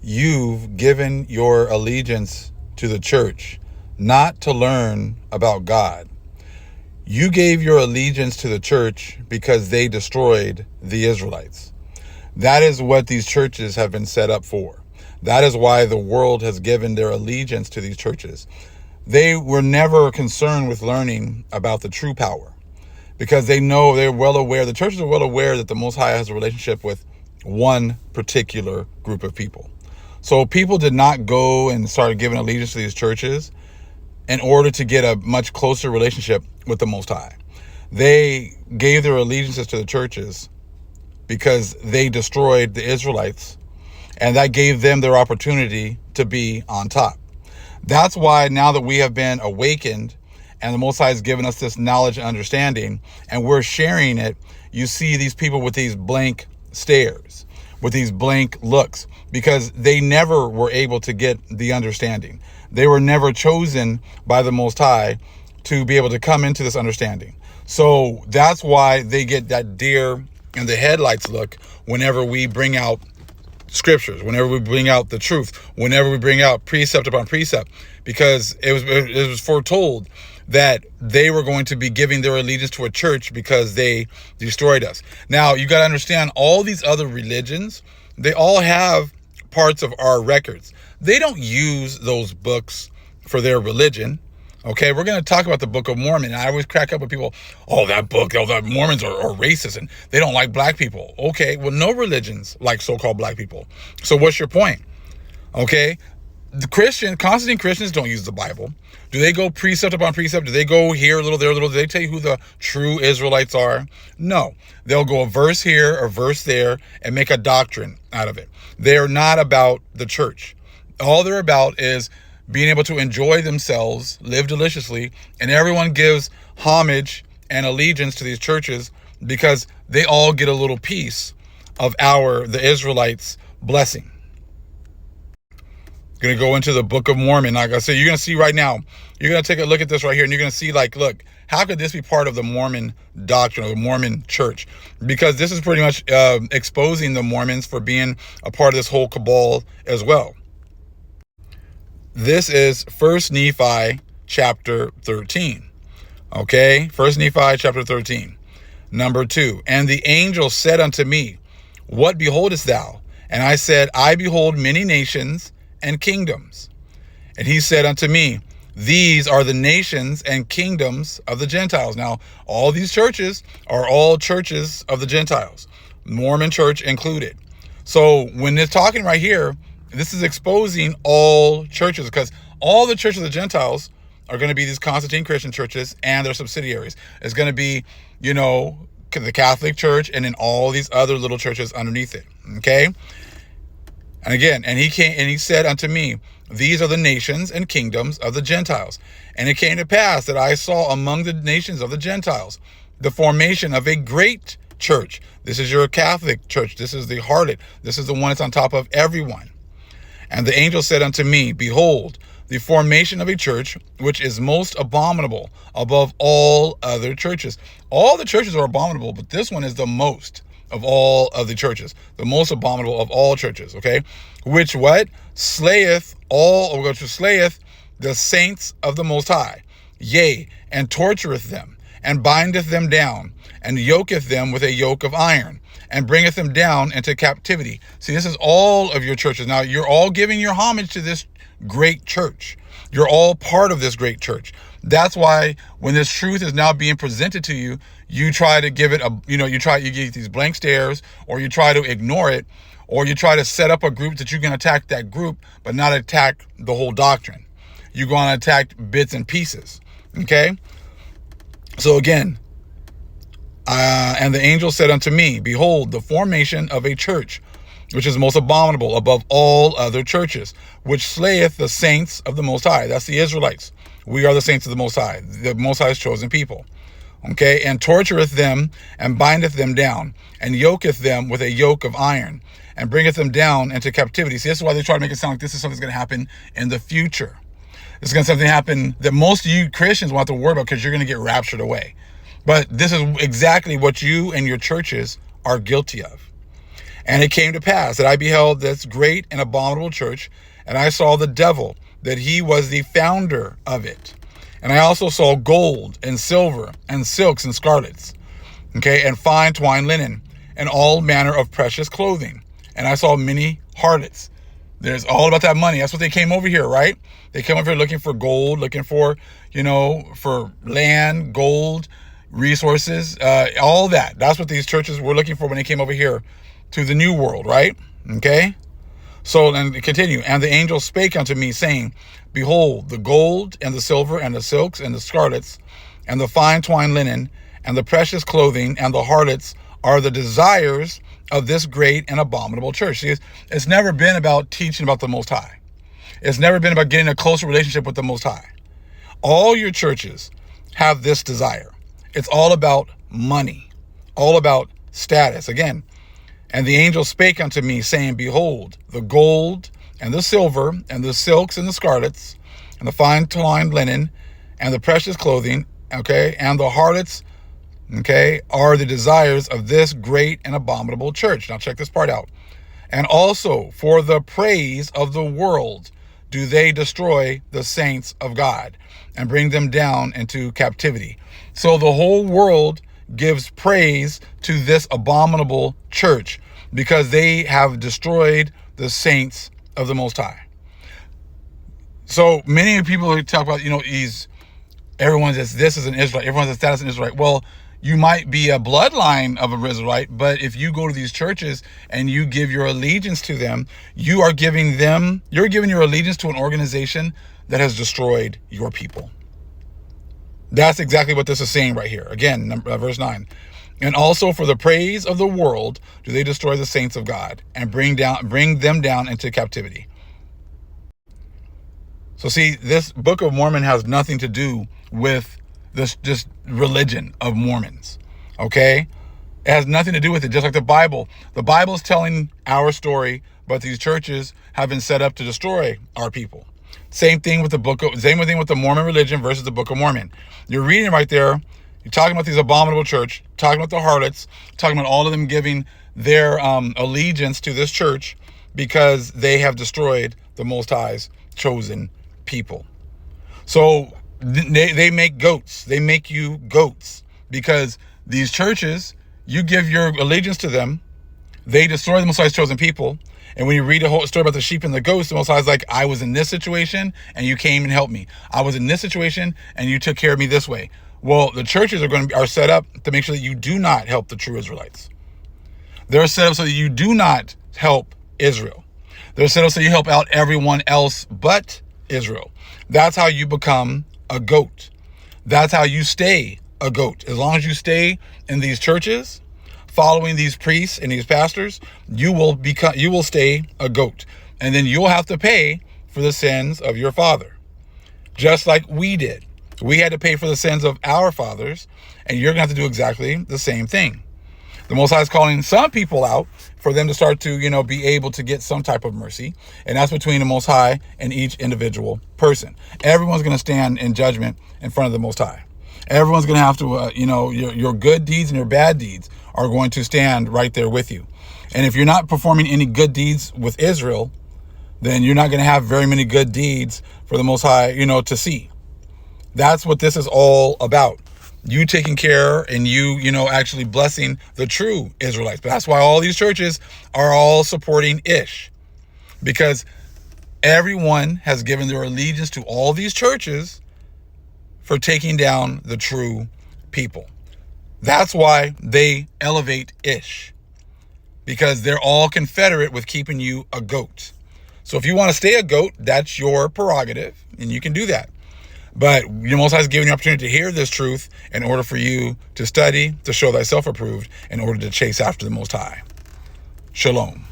You've given your allegiance to the church, not to learn about God. You gave your allegiance to the church because they destroyed the Israelites. That is what these churches have been set up for. That is why the world has given their allegiance to these churches. They were never concerned with learning about the true power because they're well aware, the churches are well aware that the Most High has a relationship with one particular group of people. So people did not go and start giving allegiance to these churches in order to get a much closer relationship with the Most High. They gave their allegiances to the churches because they destroyed the Israelites, and that gave them their opportunity to be on top. That's why now that we have been awakened and the Most High has given us this knowledge and understanding, and we're sharing it, you see these people with these blank stares, with these blank looks, because they never were able to get the understanding. They were never chosen by the Most High to be able to come into this understanding. So that's why they get that deer in the headlights look whenever we bring out scriptures, whenever we bring out the truth, whenever we bring out precept upon precept, because it was foretold that they were going to be giving their allegiance to a church because they destroyed us. Now, you got to understand, all these other religions, they all have parts of our records. They don't use those books for their religion. Okay, we're going to talk about the Book of Mormon. And I always crack up with people, the Mormons are racist and they don't like black people. Okay, well, no religions like so-called black people. So what's your point? Okay, Constantine Christians don't use the Bible. Do they go precept upon precept? Do they go here a little, there a little? Do they tell you who the true Israelites are? No. They'll go a verse here, a verse there, and make a doctrine out of it. They're not about the church. All they're about is being able to enjoy themselves, live deliciously, and everyone gives homage and allegiance to these churches because they all get a little piece of the Israelites' blessing. Going to go into the Book of Mormon. Like I said, you're going to see right now, you're going to take a look at this right here, and you're going to see, like, look, how could this be part of the Mormon doctrine or the Mormon church? Because this is pretty much exposing the Mormons for being a part of this whole cabal as well. This is 1 Nephi chapter 13. Okay, 1 Nephi chapter 13. Number 2. And the angel said unto me, What beholdest thou? And I said, I behold many nations and kingdoms. And he said unto me, These are the nations and kingdoms of the Gentiles. Now, all these churches are all churches of the Gentiles, Mormon church included. So when it's talking right here, this is exposing all churches, because all the churches of the Gentiles are going to be these Constantine Christian churches and their subsidiaries. It's going to be, the Catholic Church and then all these other little churches underneath it. Okay. And again, and he said unto me, These are the nations and kingdoms of the Gentiles. And it came to pass that I saw among the nations of the Gentiles the formation of a great church. This is your Catholic church. This is the harlot. This is the one that's on top of everyone. And the angel said unto me, Behold, the formation of a church, which is most abominable above all other churches. All the churches are abominable, but this one is the most of all of the churches, the most abominable of all churches. Okay, which what? Slayeth the saints of the Most High, yea, and tortureth them, and bindeth them down, and yoketh them with a yoke of iron, and bringeth them down into captivity. See, this is all of your churches. Now, you're all giving your homage to this great church. You're all part of this great church. That's why when this truth is now being presented to you, you try to give it you give these blank stares, or you try to ignore it, or you try to set up a group that you can attack that group, but not attack the whole doctrine. You're going to attack bits and pieces. Okay. So again, and the angel said unto me, Behold, the formation of a church, which is most abominable above all other churches, which slayeth the saints of the Most High. That's the Israelites. We are the saints of the Most High, the Most High's chosen people. Okay, and tortureth them, and bindeth them down, and yoketh them with a yoke of iron, and bringeth them down into captivity. See, this is why they try to make it sound like this is something that's going to happen in the future. It's going to something happen that most of you Christians won't have to worry about, because you're going to get raptured away. But this is exactly what you and your churches are guilty of. And it came to pass that I beheld this great and abominable church, and I saw the devil, that he was the founder of it. And I also saw gold and silver and silks and scarlets, okay, and fine twined linen, and all manner of precious clothing. And I saw many harlots. There's all about that money. That's what they came over here, right? They came over here looking for gold, looking for, for land, gold, resources, all that. That's what these churches were looking for when they came over here to the new world, right? Okay. So then continue. And the angel spake unto me, saying, behold, the gold and the silver and the silks and the scarlets and the fine twined linen and the precious clothing and the harlots are the desires of this great and abominable church. See, it's never been about teaching about the Most High. It's never been about getting a closer relationship with the Most High. All your churches have this desire. It's all about money, all about status. Again, and the angel spake unto me, saying, behold, the gold and the silver and the silks and the scarlets and the fine twined linen and the precious clothing, okay, and the harlots, okay, are the desires of this great and abominable church. Now check this part out. And also for the praise of the world do they destroy the saints of God and bring them down into captivity. So the whole world gives praise to this abominable church because they have destroyed the saints of the Most High. So many people talk about, everyone says this is an Israelite, everyone says that is an Israelite. Well, you might be a bloodline of an Israelite, but if you go to these churches and you give your allegiance to them, you're giving your allegiance to an organization that has destroyed your people. That's exactly what this is saying right here. Again, verse 9. And also for the praise of the world do they destroy the saints of God and bring them down into captivity. So see, this Book of Mormon has nothing to do with this religion of Mormons. Okay? It has nothing to do with it, just like the Bible. The Bible is telling our story, but these churches have been set up to destroy our people. Same thing with the Mormon religion versus the Book of Mormon. You're reading right there. You're talking about these abominable church, talking about the harlots, talking about all of them giving their allegiance to this church because they have destroyed the Most High's chosen people. So they make goats. They make you goats because these churches, you give your allegiance to them. They destroy the Most High's chosen people. And when you read the whole story about the sheep and the goats, the Most High is like, I was in this situation and you came and helped me. I was in this situation and you took care of me this way. Well, the churches are set up to make sure that you do not help the true Israelites. They're set up so that you do not help Israel. They're set up so you help out everyone else but Israel. That's how you become a goat. That's how you stay a goat. As long as you stay in these churches, following these priests and these pastors, you will stay a goat. And then you'll have to pay for the sins of your father. Just like we did. We had to pay for the sins of our fathers, and you're going to have to do exactly the same thing. The Most High is calling some people out for them to start to, be able to get some type of mercy. And that's between the Most High and each individual person. Everyone's going to stand in judgment in front of the Most High. Everyone's going to have to, your good deeds and your bad deeds are going to stand right there with you. And if you're not performing any good deeds with Israel, then you're not going to have very many good deeds for the Most High, to see. That's what this is all about. You taking care and you actually blessing the true Israelites. But that's why all these churches are all supporting Ish. Because everyone has given their allegiance to all these churches for taking down the true people. That's why they elevate Ish. Because they're all confederate with keeping you a goat. So if you want to stay a goat, that's your prerogative. And you can do that. But the Most High is giving you an opportunity to hear this truth in order for you to study, to show thyself approved, in order to chase after the Most High. Shalom.